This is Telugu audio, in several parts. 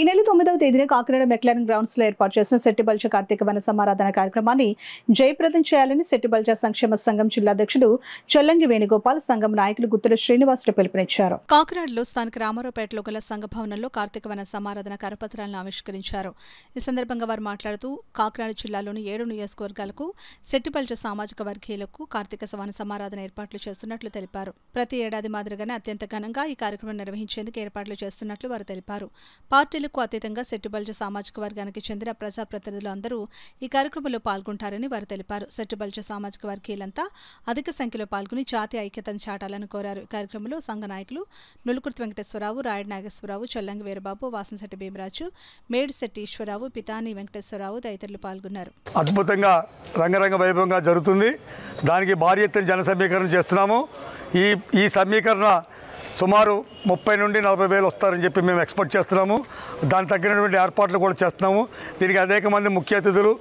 ఈ నెల 9వ తేదీన కాకినాడ మెక్లారెన్ గ్రౌండ్స్ లో ఏర్పాటు చేసిన సెట్టిబల్చ కార్తీక వన సమారాధన కార్యక్రమాన్ని జయప్రదం చేయాలని సెట్టిబల్చ సంక్షేమ సంఘం జిల్లా అధ్యక్షుడు చొల్లంగి వేణుగోపాల్ సంఘం నాయకులు గుత్తుల శ్రీనివాసులు పిలుపునిచ్చారు. కాకినాడలో స్థానిక రామారావుపేటలో గల సంఘ భవనంలో కార్తీక వన సమారాధన కరపత్రాలను ఆవిష్కరించారు. ఈ సందర్భంగా వారు మాట్లాడుతూ కాకినాడ జిల్లాలోని 7 నియోజకవర్గాలకు సెట్టిబల్చ సామాజిక వర్గీయులకు కార్తీక వన సమారాధన ఏర్పాట్లు చేస్తున్నట్లు తెలిపారు. ప్రతి ఏడాది మాదిరిగానే అత్యంత ఘనంగా ఈ కార్యక్రమం నిర్వహించేందుకు ఏర్పాట్లు చేస్తున్నట్లు వారు తెలిపారు. పార్టీలకు అతీతంగా సెట్టిబల్చ సామాజిక వర్గానికి చెందిన ప్రజాప్రతినిధులు అందరూ ఈ కార్యక్రమంలో పాల్గొంటారని వారు తెలిపారు. సెట్టిబల్చ సామాజిక వర్గీయులంతా అధిక సంఖ్యలో పాల్గొని జాతీయ ఐక్యతను చాటాలని కోరారు. ఈ కార్యక్రమంలో సంఘ నాయకులు నులుకుర్తి వెంకటేశ్వరరావు, రాయడి నాగేశ్వరరావు, చొల్లంగి వీరబాబు, వాసంశెట్టి భీమరాజు, మేడిశెట్టి ఈశ్వరరావు, పితాని వెంకటేశ్వరరావు తదితరులు పాల్గొన్నారు. అద్భుతంగా రంగరంగ వైభవంగా జరుగుతుంది. దానికి భారీ ఎత్తున జన సమీకరణ చేస్తున్నాము. ఈ సమీకరణ సుమారు 30 నుండి 40 వేలు వస్తారని చెప్పి మేము ఎక్స్పెక్ట్ చేస్తున్నాము. దానికి తగ్గినటువంటి ఏర్పాట్లు కూడా చేస్తున్నాము. దీనికి అనేక మంది ముఖ్య అతిథులు,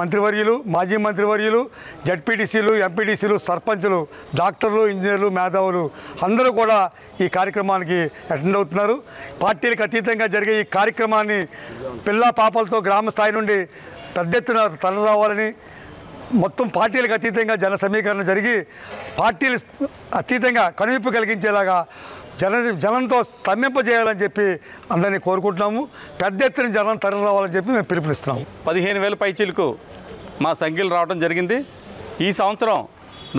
మంత్రివర్యులు, మాజీ మంత్రివర్యులు, జడ్పీటీసీలు, ఎంపీటీసీలు, సర్పంచులు, డాక్టర్లు, ఇంజనీర్లు, మేధావులు అందరూ కూడా ఈ కార్యక్రమానికి అటెండ్ అవుతున్నారు. పార్టీలకు అతీతంగా జరిగే ఈ కార్యక్రమాన్ని పిల్ల పాపలతో గ్రామ స్థాయి నుండి పెద్ద ఎత్తున తరలిరావాలని, మొత్తం పార్టీలకు అతీతంగా జన సమీకరణ జరిగి పార్టీలు అతీతంగా కనువిప్పు కలిగించేలాగా జనంతో స్తంభింపజేయాలని చెప్పి అందరినీ కోరుకుంటున్నాము. పెద్ద ఎత్తున జనం తరలి రావాలని చెప్పి మేము పిలుపునిస్తున్నాము. 15,000 పైచీలకు మా సంఖ్యలు రావడం జరిగింది. ఈ సంవత్సరం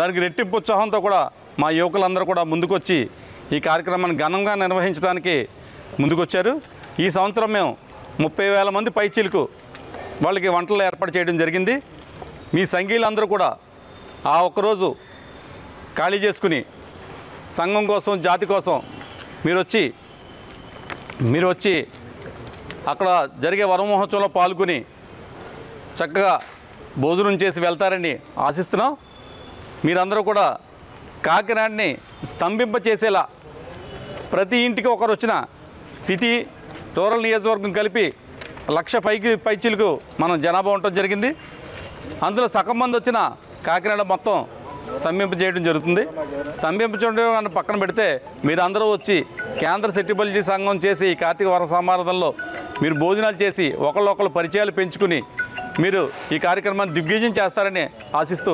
దానికి రెట్టింపు ఉత్సాహంతో కూడా మా యువకులందరూ కూడా ముందుకొచ్చి ఈ కార్యక్రమాన్ని ఘనంగా నిర్వహించడానికి ముందుకొచ్చారు. ఈ సంవత్సరం మేము 30,000 మంది పైచీలకు వాళ్ళకి వంటలు ఏర్పాటు చేయడం జరిగింది. మీ సంఘీయులందరూ కూడా ఆ ఒక్కరోజు ఖాళీ చేసుకుని సంఘం కోసం, జాతి కోసం మీరు వచ్చి అక్కడ జరిగే వన మహోత్సవంలో పాల్గొని చక్కగా భోజనం చేసి వెళ్తారని ఆశిస్తున్నాం. మీరందరూ కూడా కాకినాడని స్తంభింపచేసేలా ప్రతి ఇంటికి ఒకరు వచ్చిన సిటీ, రూరల్ నియోజకవర్గం కలిపి 1,00,000 పైచీలకు మనం జనాభా ఉండటం జరిగింది. అందులో సగం మంది వచ్చిన కాకినాడ మొత్తం స్తంభింపజేయడం జరుగుతుంది. స్తంభింపజేయడం పక్కన పెడితే మీరందరూ వచ్చి కేంద్ర సెట్టిబల్చ సంఘం చేసి ఈ కార్తీక వన సమారాధనలో మీరు భోజనాలు చేసి ఒకళ్ళొకళ్ళు పరిచయాలు పెంచుకుని మీరు ఈ కార్యక్రమాన్ని దిగ్విజయం చేస్తారని ఆశిస్తూ